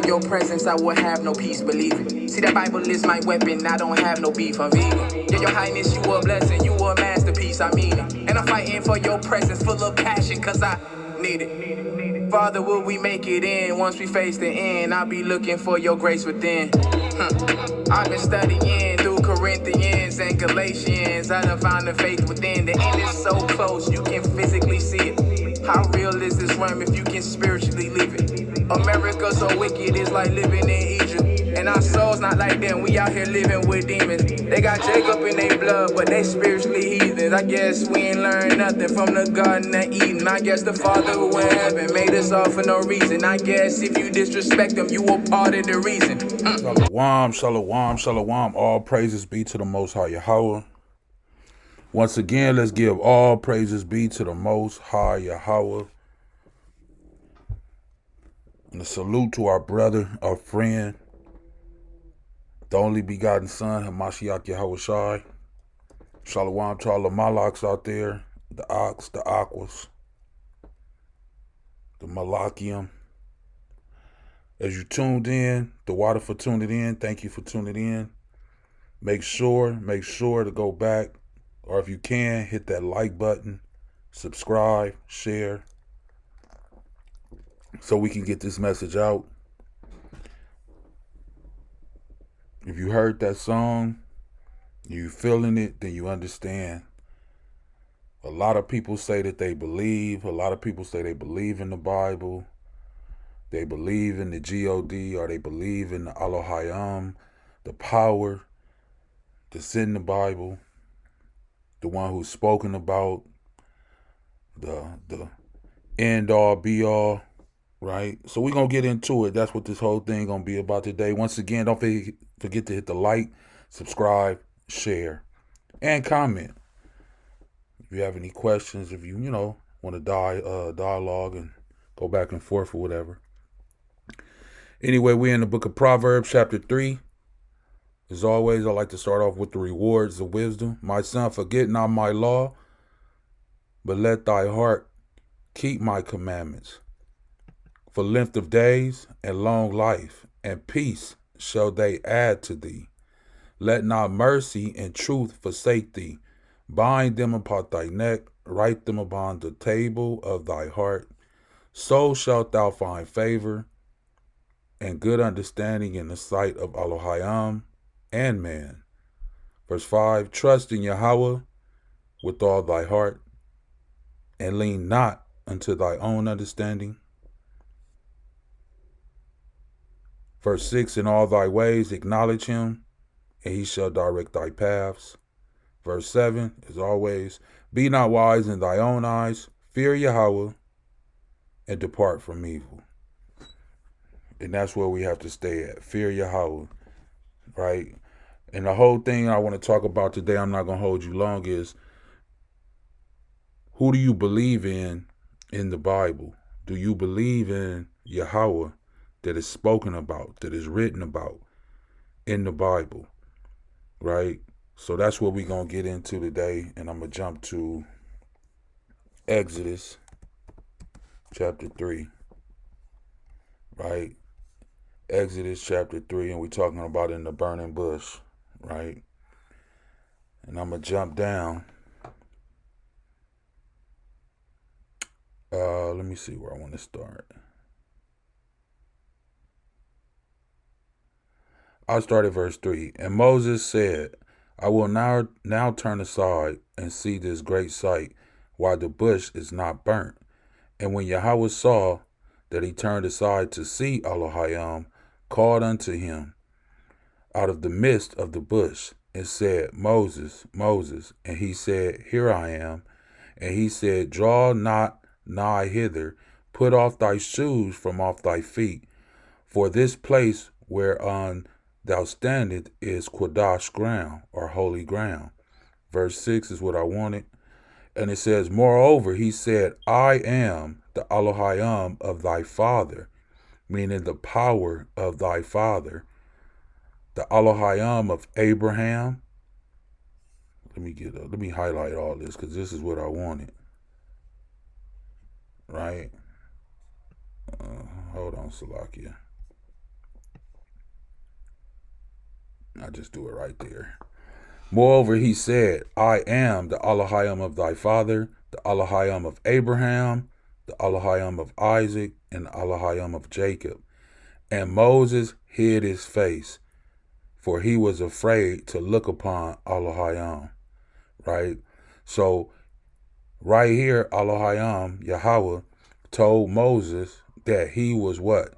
from your presence, I will have no peace, believe it. See, that Bible is my weapon, I don't have no beef, I'm vegan. Yeah, your highness, you a blessing, you a masterpiece, I mean it. And I'm fighting for your presence, full of passion, cause I need it. Father, will we make it in? Once we face the end, I'll be looking for your grace within. I've been studying through Corinthians and Galatians. I done found the faith within. The end is so close, you can physically see it. How real is this realm if you can spiritually live it? America so wicked, it's like living in Egypt. And our souls not like them, we out here living with demons. They got Jacob in their blood, but they spiritually heathens. I guess we ain't learned nothing from the Garden of Eden. I guess the Father who in heaven made us all for no reason. I guess if you disrespect him, you a part of the reason. Shalawam, shalawam, shalawam. All praises be to the Most High Yahweh. Once again, let's give all praises be to the Most High Yahweh. And a salute to our brother, our friend, the only begotten son, Hamashiach Yahweh Shai. Shalawam to all the Malaks out there, the Ox, the Ahchwaths, the Ahchyam. As you tuned in, the water for tuning in, thank you for tuning in. Make sure to go back, or if you can, hit that like button, subscribe, share, so we can get this message out. If you heard that song, you feeling it, then you understand. A lot of people say that they believe. A lot of people say they believe in the Bible. They believe in the God, or they believe in the Ahchyaam, the power that's in the Bible, the one who's spoken about, the end all be all, right? So we're going to get into it. That's what this whole thing going to be about today. Once again, don't forget to hit the like, subscribe, share, and comment. If you have any questions, if you want to dialogue and go back and forth or whatever. Anyway, we're in the book of Proverbs, chapter 3. As always, I like to start off with the rewards of wisdom. My son, forget not my law, but let thy heart keep my commandments. For length of days and long life and peace shall they add to thee. Let not mercy and truth forsake thee. Bind them upon thy neck, write them upon the table of thy heart. So shalt thou find favor and good understanding in the sight of Ahchyaam and man. Verse 5, trust in Yahweh with all thy heart, and lean not unto thy own understanding. Verse 6, in all thy ways acknowledge him, and he shall direct thy paths. Verse 7, as always, be not wise in thy own eyes, fear Yahweh, and depart from evil. And that's where we have to stay at, fear Yahweh, right? And the whole thing I want to talk about today, I'm not going to hold you long, is who do you believe in the Bible? Do you believe in Yahweh that is spoken about, that is written about in the Bible, right? So that's what we're going to get into today, and I'm going to jump to Exodus chapter 3, right? Exodus chapter 3, and we're talking about in the burning bush, right? And I'm going to jump down. Let me see where I want to start. I'll start at verse 3. And Moses said, I will now turn aside and see this great sight, while the bush is not burnt. And when Yahweh saw that he turned aside to see Ahchyaam, called unto him out of the midst of the bush, and said, Moses, Moses. And he said, Here I am. And he said, Draw not nigh hither, put off thy shoes from off thy feet, for this place whereon thou standest is Quadash ground, or holy ground. Verse 6 is what I wanted. And it says, Moreover, he said, I am the Ahchyaam of thy father, meaning the power of thy father, the Ahchyaam of Abraham. Let me highlight all this, because this is what I wanted. Right? Hold on, Salakia. I just do it right there. Moreover, he said, I am the Ahchyaim of thy father, the Ahchyaim of Abraham, the Ahchyaim of Isaac, and the Ahchyaim of Jacob. And Moses hid his face, for he was afraid to look upon Ahchyaim. Right? So, right here, Ahchyaim, Yahweh, told Moses that he was what?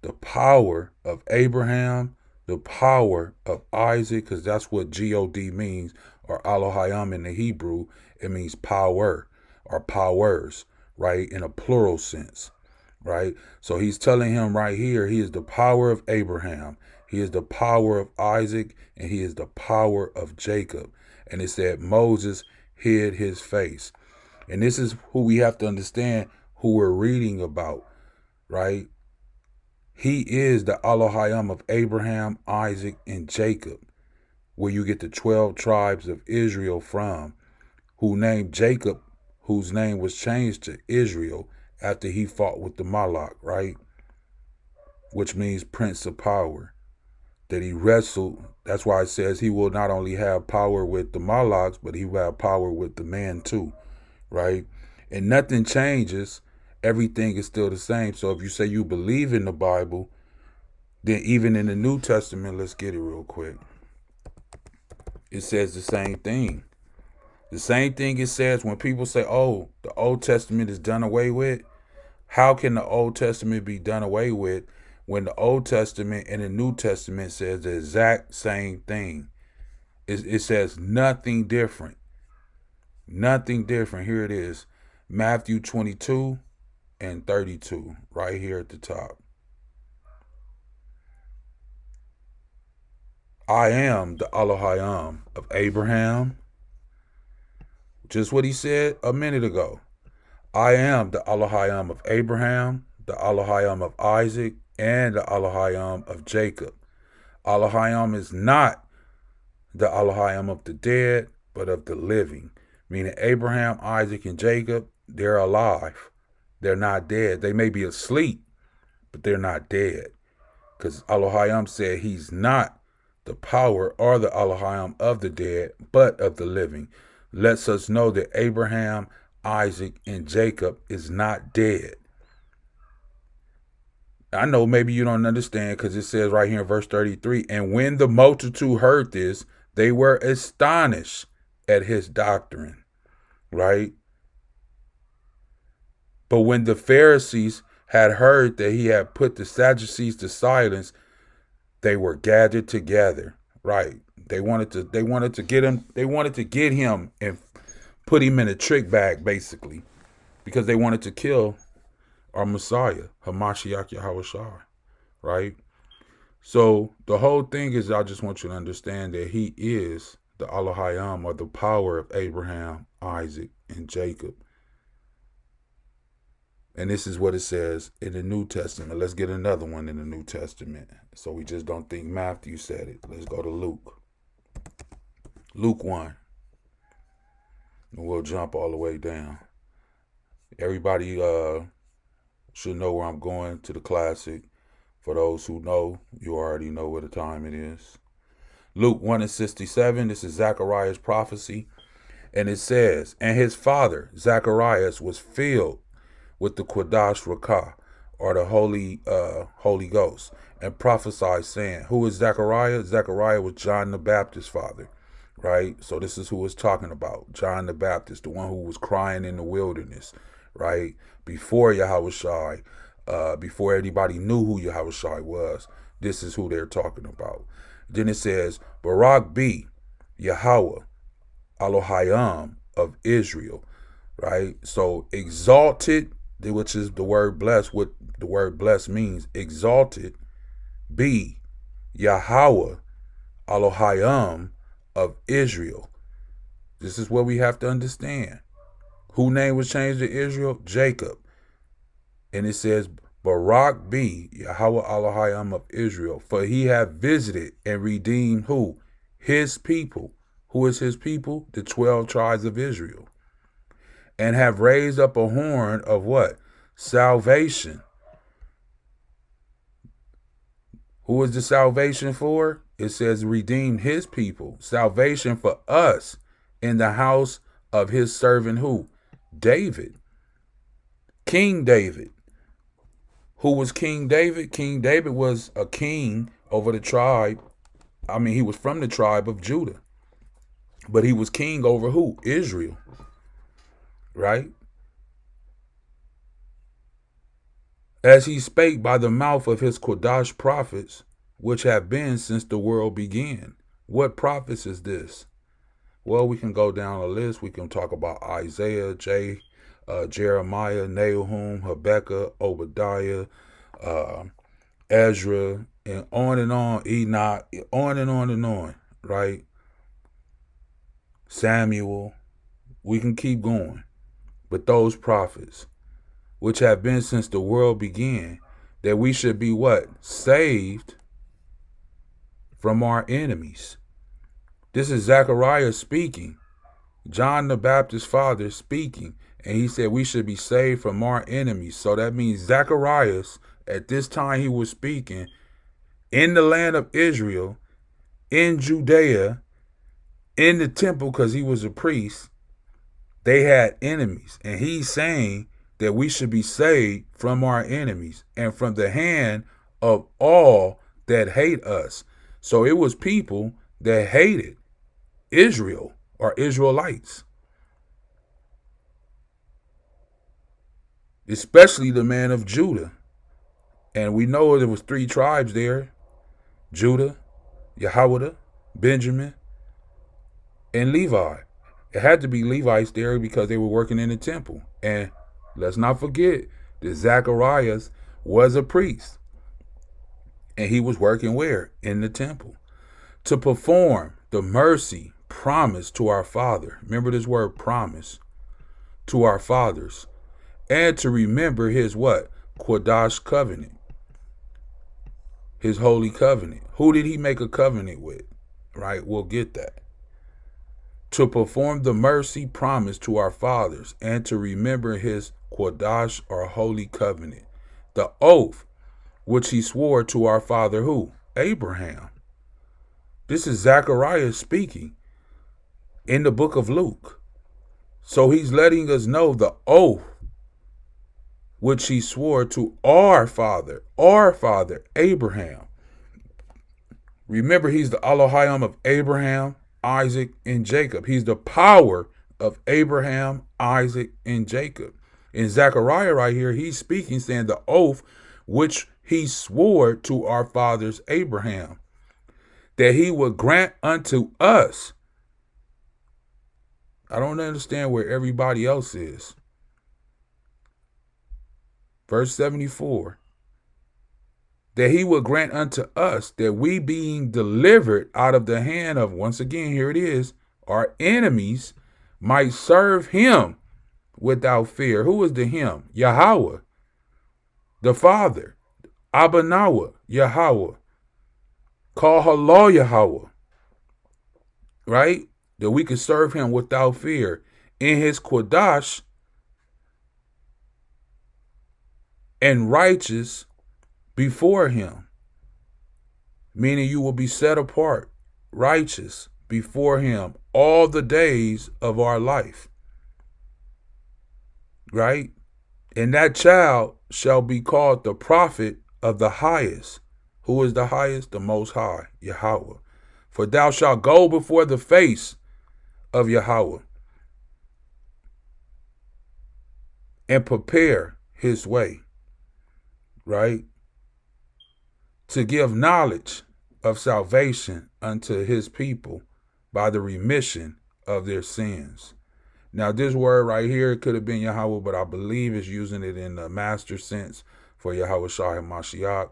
The power of Abraham, the power of Isaac, because that's what God means, or Elohim in the Hebrew. It means power or powers, right? In a plural sense, right? So he's telling him right here, he is the power of Abraham. He is the power of Isaac, and he is the power of Jacob. And it said Moses hid his face. And this is who we have to understand, who we're reading about, right? He is the Elohim of Abraham, Isaac, and Jacob, where you get the 12 tribes of Israel from, who named Jacob, whose name was changed to Israel after he fought with the Malak, right? Which means Prince of Power. That he wrestled. That's why it says he will not only have power with the Malaks, but he will have power with the man too, right? And nothing changes. Everything is still the same. So if you say you believe in the Bible, then even in the New Testament, let's get it real quick. It says the same thing. The same thing it says when people say, oh, the Old Testament is done away with. How can the Old Testament be done away with when the Old Testament and the New Testament says the exact same thing? It says nothing different. Nothing different. Here it is. Matthew 22 and 32, right here at the top. I am the Elohim of Abraham. Just what he said a minute ago. I am the Elohim of Abraham, the Elohim of Isaac, and the Elohim of Jacob. Elohim is not the Elohim of the dead, but of the living. Meaning Abraham, Isaac, and Jacob, they're alive. They're not dead. They may be asleep, but they're not dead. Because Elohim said he's not the power or the Elohim of the dead, but of the living. Lets us know that Abraham, Isaac, and Jacob is not dead. I know maybe you don't understand because it says right here in verse 33, and when the multitude heard this, they were astonished at his doctrine, right? But when the Pharisees had heard that he had put the Sadducees to silence, they were gathered together, right? They wanted to get him and put him in a trick bag, basically, because they wanted to kill our Messiah, Hamashiach Yahushua, right? So the whole thing is, I just want you to understand that he is the Elohim, or the power of Abraham, Isaac, and Jacob. And this is what it says in the New Testament. Let's get another one in the New Testament, so we just don't think Matthew said it. Let's go to Luke. Luke 1. And we'll jump all the way down. Everybody should know where I'm going, to the classic. For those who know, you already know what the time it is. Luke 1 and 67, this is Zachariah's prophecy. And it says, and his father, Zacharias, was filled with the Quadash Rakah, or the Holy Ghost, and prophesied, saying, who is Zachariah? Zachariah was John the Baptist's father, right? So this is who it's talking about. John the Baptist, the one who was crying in the wilderness, right? Before Yahushua, before anybody knew who Yahushua was. This is who they're talking about. Then it says, Barak be Yahweh, Elohim of Israel, right? So exalted, which is the word blessed, what the word blessed means, exalted, be Yahweh, Elohim of Israel. This is what we have to understand. Whose name was changed to Israel? Jacob. And it says, Barak be Yahweh Elohim of Israel, for he hath visited and redeemed who? His people. Who is his people? The 12 tribes of Israel. And have raised up a horn of what? Salvation. Who is the salvation for? It says redeemed his people, salvation for us in the house of his servant who? David. King David. Who was King David? King David was a king over the tribe. He was from the tribe of Judah. But he was king over who? Israel. Right? As he spake by the mouth of his Kodash prophets, which have been since the world began. What prophets is this? Well, we can go down a list. We can talk about Isaiah, Jeremiah, Nahum, Habakkuk, Obadiah, Ezra, and on, Enoch, on and on and on, right? Samuel. We can keep going. But those prophets, which have been since the world began, that we should be what? Saved from our enemies. This is Zachariah speaking. John the Baptist's father speaking. And he said we should be saved from our enemies. So that means Zacharias, at this time he was speaking, in the land of Israel, in Judea, in the temple, because he was a priest, they had enemies. And he's saying that we should be saved from our enemies and from the hand of all that hate us. So it was people that hated Israel or Israelites, especially the man of Judah. And we know there was 3 tribes there: Judah, Yehudah, Benjamin, and Levi. It had to be Levites there because they were working in the temple. And let's not forget that Zacharias was a priest. And he was working where? In the temple. To perform the mercy promised to our father. Remember this word promise. To our fathers. And to remember his what? Kodash covenant. His holy covenant. Who did he make a covenant with? Right? We'll get that. To perform the mercy promised to our fathers and to remember his Kodash or holy covenant. The oath which he swore to our father who? Abraham. This is Zachariah speaking in the book of Luke. So he's letting us know the oath which he swore to our father Abraham. Remember, he's the Elohim of Abraham, Isaac, and Jacob. He's the power of Abraham, Isaac, and Jacob. In Zechariah right here, he's speaking, saying the oath which he swore to our fathers Abraham, that he would grant unto us. I don't understand where everybody else is. Verse 74. That he would grant unto us that we being delivered out of the hand of, once again, here it is, our enemies, might serve him without fear. Who is the him? Yahweh, the Father. Abanawa, Yahweh. Call Halal Yahweh. Right? That we could serve him without fear in his Kodash and righteous before him. Meaning you will be set apart, righteous before him all the days of our life. Right? And that child shall be called the prophet of the highest. Who is the highest? The Most High, Yahweh. For thou shalt go before the face of Yahweh and prepare his way. Right? To give knowledge of salvation unto his people by the remission of their sins. Now, this word right here could have been Yahweh, but I believe it's using it in the master sense for Yahweh Shah and Mashiach.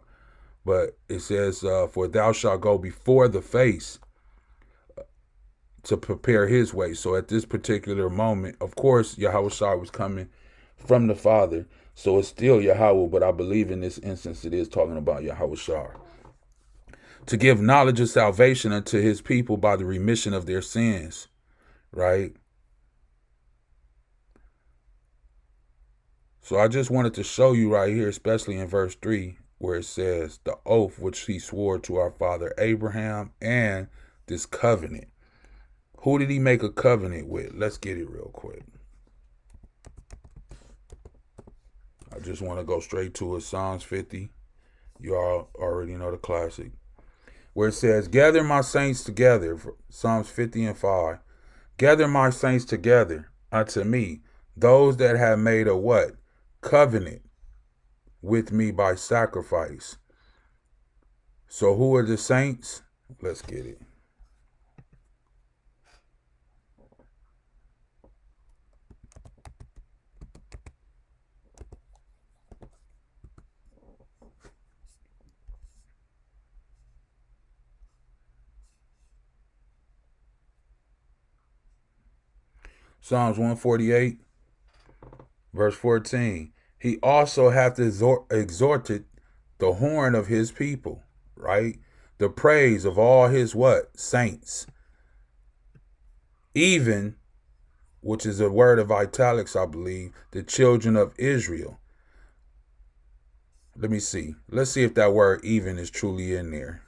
But it says, for thou shalt go before the face to prepare his way. So at this particular moment, of course, Yahweh Shah was coming from the Father. So it's still Yahweh, but I believe in this instance it is talking about Yahweh Shah. To give knowledge of salvation unto his people by the remission of their sins. Right? So I just wanted to show you right here, especially in verse 3, where it says the oath which he swore to our father Abraham and this covenant. Who did he make a covenant with? Let's get it real quick. I just want to go straight to it. Psalms 50. You all already know the classic. Where it says, gather my saints together. Psalms 50 and 5. Gather my saints together unto me, those that have made a what? Covenant with me by sacrifice. So who are the saints? Let's get it. Psalms 148, verse 14. He also hath exhorted the horn of his people, right? The praise of all his what? Saints. Even, which is a word of italics, I believe, the children of Israel. Let me see. Let's see if that word even is truly in there.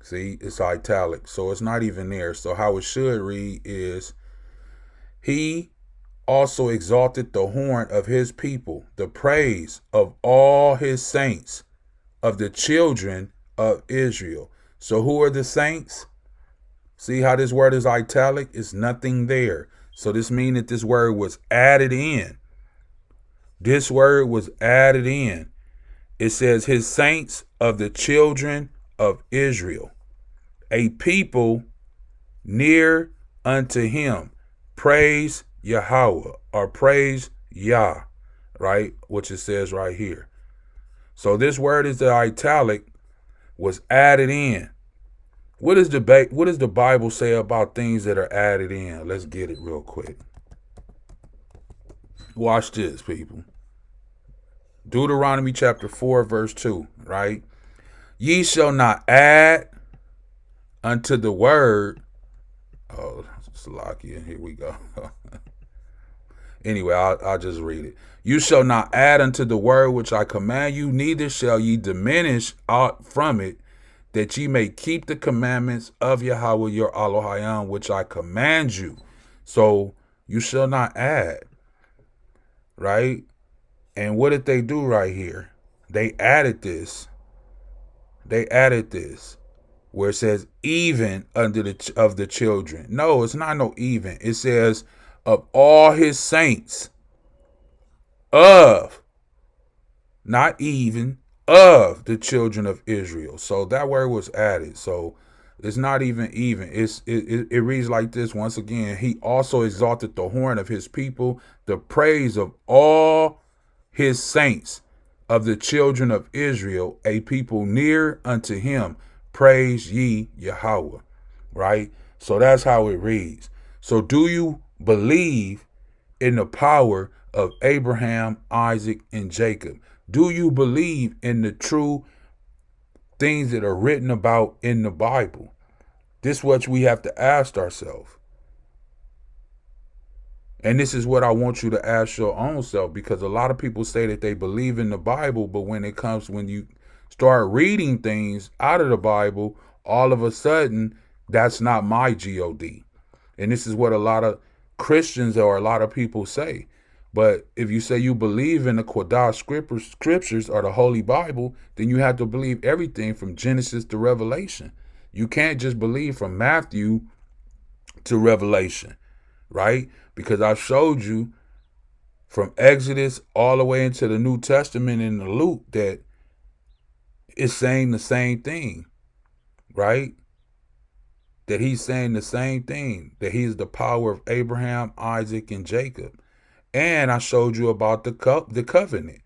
See, it's italic, so it's not even there. So how it should read is, he also exalted the horn of his people, the praise of all his saints, of the children of Israel. So who are the saints? See how this word is italic? It's nothing there. So this means that this word was added in. This word was added in. It says his saints of the children of Israel, a people near unto him. Praise Yahweh, or praise Yah, right? Which it says right here. So this word is the italic, was added in. What does the Bible say about things that are added in? Let's get it real quick. Watch this, people. Deuteronomy chapter 4, verse 2, right? Ye shall not add unto the word. Oh, Salakia, here we go. Anyway, I'll just read it. You shall not add unto the word which I command you, neither shall ye diminish aught from it, that ye may keep the commandments of Yahweh your Ahchyaths, which I command you. So you shall not add, right? And what did they do right here? They added this. Where it says even under the children. No, it's not no even. It says of all his saints, of, not even, of the children of Israel. So that word was added. So it's not even. It reads like this once again. He also exalted the horn of his people, the praise of all his saints, of the children of Israel, a people near unto him. Praise ye Yahweh. Right? So that's how it reads. So do you believe in the power of Abraham, Isaac, and Jacob? Do you believe in the true things that are written about in the Bible? This is what we have to ask ourselves. And this is what I want you to ask your own self, because a lot of people say that they believe in the Bible, but when you start reading things out of the Bible, all of a sudden, that's not my God. And this is what a lot of Christians or a lot of people say. But if you say you believe in the Kodash scriptures or the Holy Bible, then you have to believe everything from Genesis to Revelation. You can't just believe from Matthew to Revelation, right? Because I showed you from Exodus all the way into the New Testament in the Luke that it's saying the same thing, right? That he's saying the same thing, that he's the power of Abraham, Isaac, and Jacob. And I showed you about the covenant.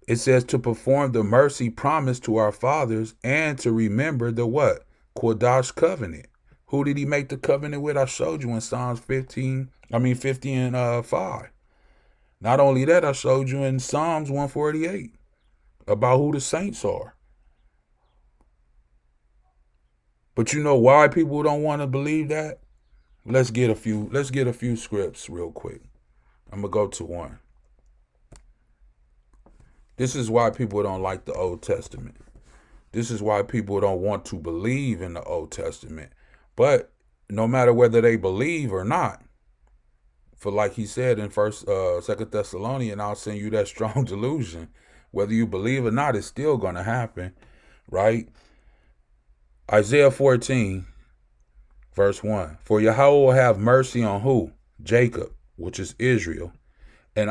It says to perform the mercy promised to our fathers and to remember the what? Kodash covenant. Who did he make the covenant with? I showed you in Psalms 50 and 5. Not only that, I showed you in Psalms 148 about who the saints are. But you know why people don't want to believe that? Let's get a few scripts real quick. I'm going to go to one. This is why people don't like the Old Testament. This is why people don't want to believe in the Old Testament. But no matter whether they believe or not, for like he said in Second Thessalonians, I'll send you that strong delusion. Whether you believe or not, it's still going to happen, right? Isaiah 14, verse 1. For Yahweh will have mercy on who? Jacob, which is Israel. And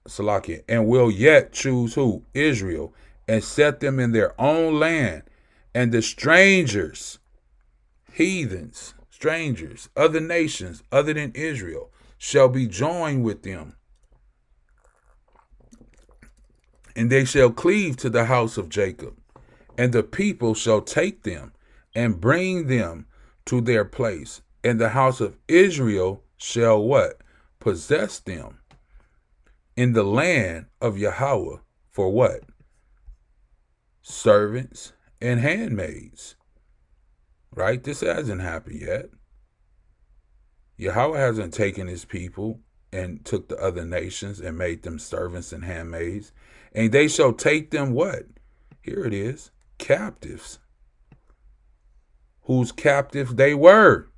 Salakia, and will yet choose who? Israel, and set them in their own land. And the strangers, heathens, strangers, other nations other than Israel, shall be joined with them. And they shall cleave to the house of Jacob. And the people shall take them and bring them to their place. And the house of Israel shall what? Possess them in the land of Yahweh for what? Servants and handmaids. Right? This hasn't happened yet. Yahweh hasn't taken his people and took the other nations and made them servants and handmaids. And they shall take them what? Here it is. Captives. Whose captives they were.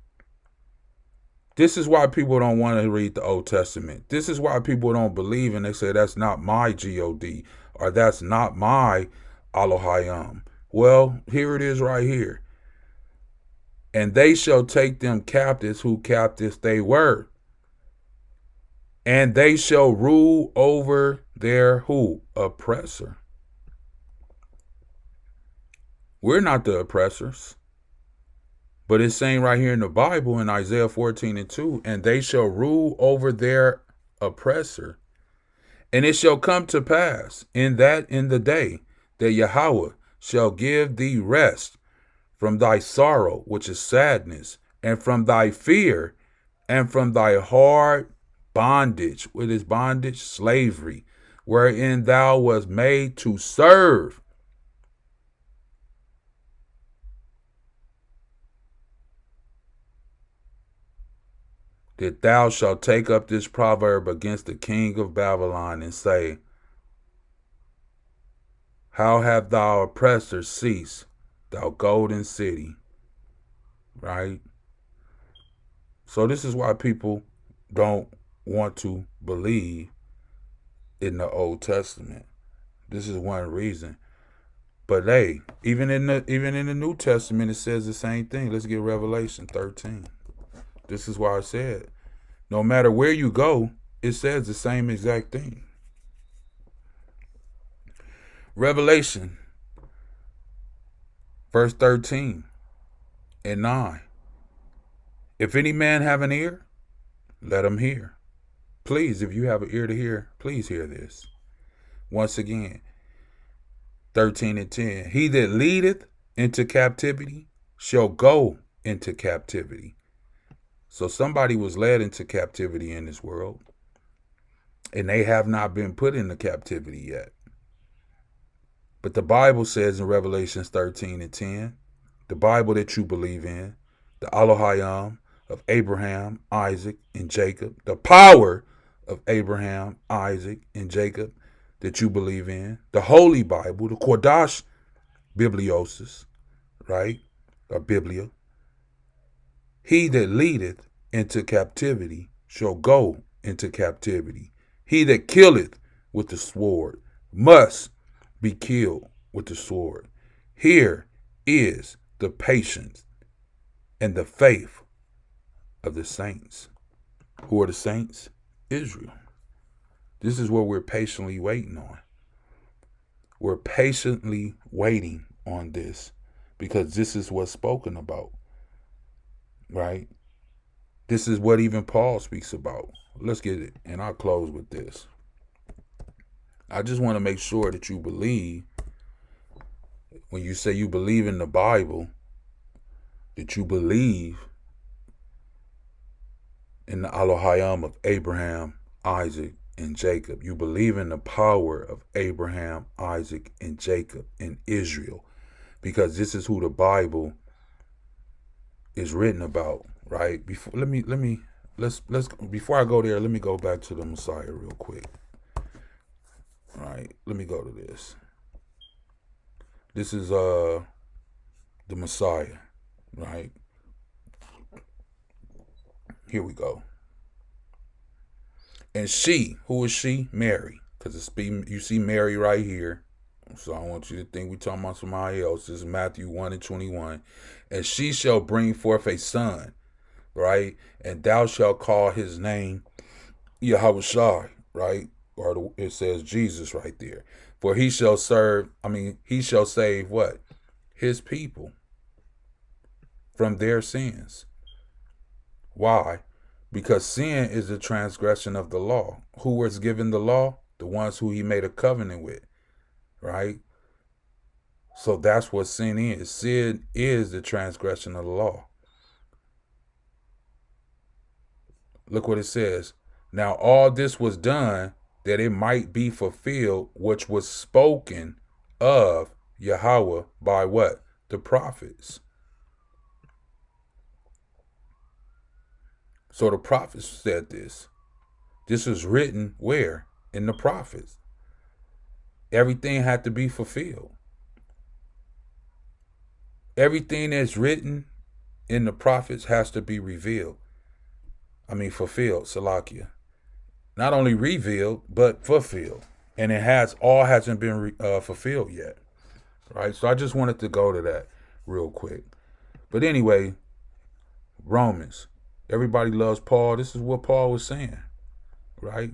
This is why people don't want to read the Old Testament. This is why people don't believe, and they say that's not my God, or that's not my Ahchyaam. Well, here it is right here. And they shall take them captives, who captives they were. And they shall rule over their who? Oppressor. We're not the oppressors. But it's saying right here in the Bible in Isaiah 14 and 2, and they shall rule over their oppressor. And it shall come to pass in the day that Yahweh shall give thee rest from thy sorrow, which is sadness, and from thy fear, and from thy hard bondage. What is bondage? Slavery, wherein thou wast made to serve. That thou shalt take up this proverb against the king of Babylon and say, how have thou oppressors ceased, thou golden city? Right? So this is why people don't want to believe in the Old Testament. This is one reason. But hey, even in the New Testament, it says the same thing. Let's get Revelation 13. This is why I said, no matter where you go, it says the same exact thing. Revelation, verse 13 and 9. If any man have an ear, let him hear. Please, if you have an ear to hear, please hear this. Once again, 13 and 10. He that leadeth into captivity shall go into captivity. So somebody was led into captivity in this world, and they have not been put into captivity yet. But the Bible says in Revelation 13 and 10, the Bible that you believe in, the Ahchyaam of Abraham, Isaac, and Jacob, the power of Abraham, Isaac, and Jacob that you believe in, the Holy Bible, the Kodash Bibliosis, right, or Biblia. He that leadeth into captivity shall go into captivity. He that killeth with the sword must be killed with the sword. Here is the patience and the faith of the saints. Who are the saints? Israel. This is what we're patiently waiting on. We're patiently waiting on this because this is what's spoken about, right? This is what even Paul speaks about. Let's get it, and I'll close with this. I just want to make sure that you believe, when you say you believe in the Bible, that you believe in the Ahchyaam of Abraham, Isaac, and Jacob. You believe in the power of Abraham, Isaac, and Jacob in Israel, because this is who the Bible is written about, right? Before I go there, let me go back to the Messiah real quick. All right, let me go to this. This is the Messiah, right? Here we go. And she, who is she? Mary. Because you see Mary right here. So I want you to think we're talking about somebody else. This is Matthew 1 and 21. And she shall bring forth a son, right? And thou shalt call his name Yahushua, right? Or it says Jesus right there. For he shall save what? His people from their sins. Why? Because sin is the transgression of the law. Who was given the law? The ones who he made a covenant with, right? So that's what sin is. Sin is the transgression of the law. Look what it says. Now all this was done that it might be fulfilled, which was spoken of Yahweh by what? The prophets. So the prophets said this. This was written where? In the prophets. Everything had to be fulfilled. Everything that's written in the prophets has to be fulfilled. Salakia. Not only revealed, but fulfilled. And it hasn't been fulfilled yet. Right? So I just wanted to go to that real quick. But anyway, Romans. Everybody loves Paul. This is what Paul was saying. Right?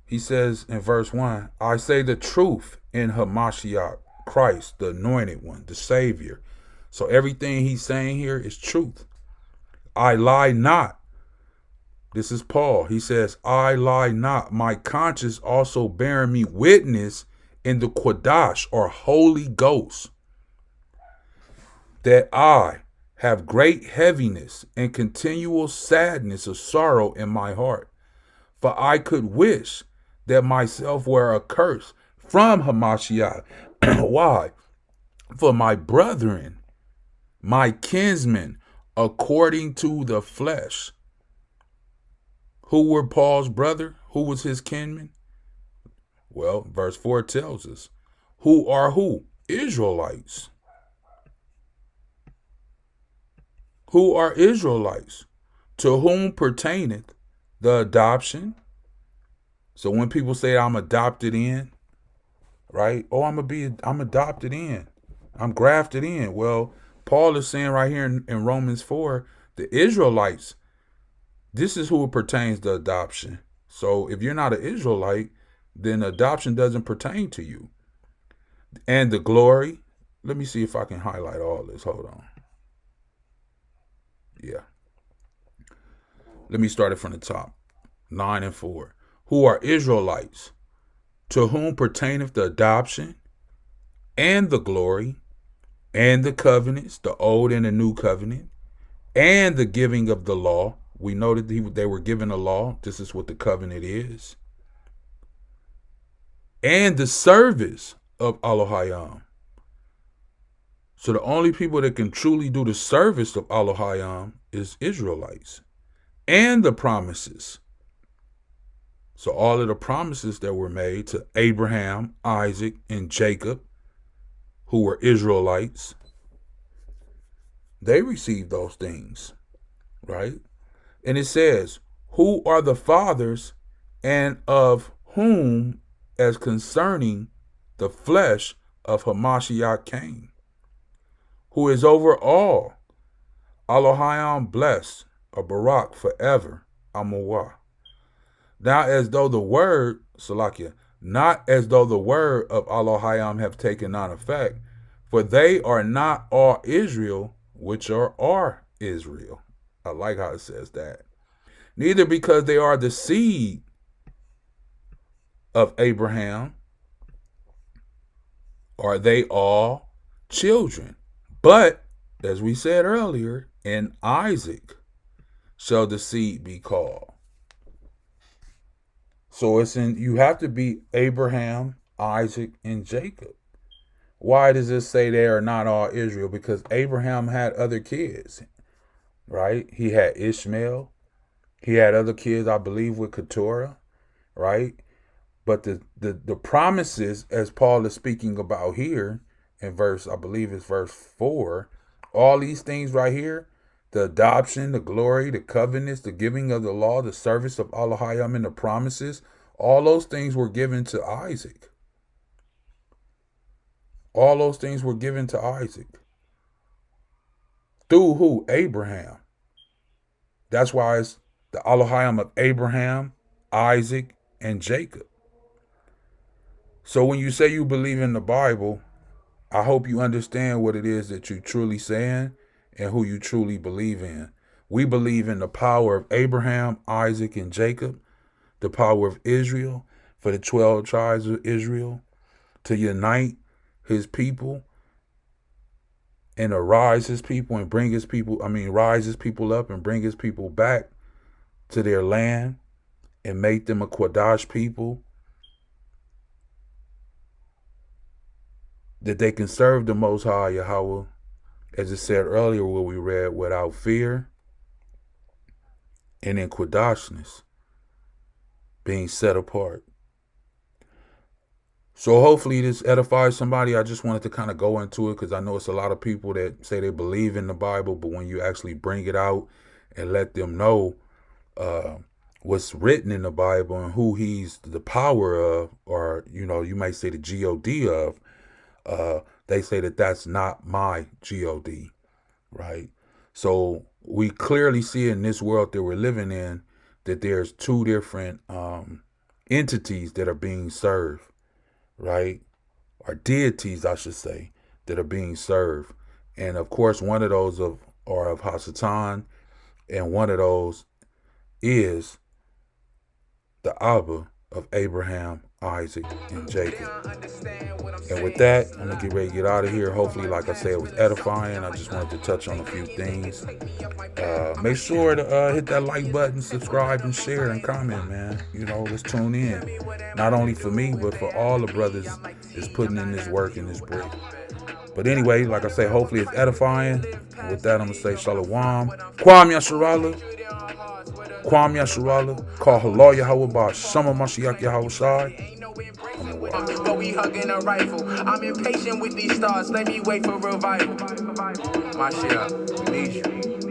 He says in verse 1, I say the truth in Hamashiach, Christ, the anointed one, the Savior. So everything he's saying here is truth. I lie not. This is Paul. He says, I lie not. My conscience also bearing me witness in the Quadash, or Holy Ghost, that I have great heaviness and continual sadness of sorrow in my heart. For I could wish that myself were accursed from Hamashiach. Why? For my brethren, my kinsmen, according to the flesh. Who were Paul's brother? Who was his kinman? Well, verse 4 tells us. Who are who? Israelites. Who are Israelites? To whom pertaineth the adoption? So when people say I'm adopted in, right? Oh, I'm adopted in. I'm grafted in. Well, Paul is saying right here in Romans 4, the Israelites, this is who it pertains to adoption. So if you're not an Israelite, then adoption doesn't pertain to you. And the glory, let me see if I can highlight all this. Hold on. Yeah. Let me start it from the top. 9 and 4. Who are Israelites, to whom pertaineth the adoption and the glory and the covenants, the old and the new covenant, and the giving of the law. We know that they were given a law. This is what the covenant is. And the service of Ahchyaam. So the only people that can truly do the service of Ahchyaam is Israelites. And the promises. So all of the promises that were made to Abraham, Isaac, and Jacob, who were Israelites, they received those things, right? And it says, who are the fathers, and of whom, as concerning the flesh of Hamashiach came, who is over all, Ahchyaam blessed, or Barak forever, Amawah. Not as though the word, Salakia, not as though the word of Ahchyaam have taken on effect, for they are not all Israel, which are Israel. I like how it says that. Neither because they are the seed of Abraham are they all children. But, as we said earlier, in Isaac shall the seed be called. So you have to be Abraham, Isaac, and Jacob. Why does it say they are not all Israel? Because Abraham had other kids, right? He had Ishmael. He had other kids, I believe, with Keturah, right? But the promises, as Paul is speaking about here in verse, I believe it's verse 4, all these things right here, the adoption, the glory, the covenants, the giving of the law, the service of Ahchyaim, and the promises, all those things were given to Isaac. All those things were given to Isaac. Through who? Abraham. That's why it's the Ahchyaim of Abraham, Isaac, and Jacob. So when you say you believe in the Bible, I hope you understand what it is that you're truly saying and who you truly believe in. We believe in the power of Abraham, Isaac, and Jacob, the power of Israel for the 12 tribes of Israel to unite his people and arise his people and bring his people, rise his people up and bring his people back to their land and make them a Qadash people, that they can serve the Most High Yahweh, as it said earlier where we read, without fear and in Qadashness, being set apart. So hopefully this edifies somebody. I just wanted to kind of go into it because I know it's a lot of people that say they believe in the Bible, but when you actually bring it out and let them know what's written in the Bible and who he's the power of, or, you might say the G-O-D of, they say that that's not my G-O-D, right? So we clearly see in this world that we're living in that there's two different entities that are being served, right? Or deities, I should say, that are being served. And of course, one of those are of Hasatan, and one of those is the Abba of Abraham, Isaac, and Jacob. And with that, I'm going to get ready to get out of here. Hopefully, like I said, it was edifying. I just wanted to touch on a few things. Make sure to hit that like button, subscribe, and share, and comment, man. Let's tune in. Not only for me, but for all the brothers that's putting in this work and this brick. But anyway, like I say, hopefully it's edifying. And with that, I'm going to say Shalawam. Kwam Yasharala. Kwam Yasharala. Call Halal Yahweh by Shama Mashiach Yahweh Shai. But we hugging a rifle. I'm impatient with these stars. Let me wait for revival. Mashiach, we need you.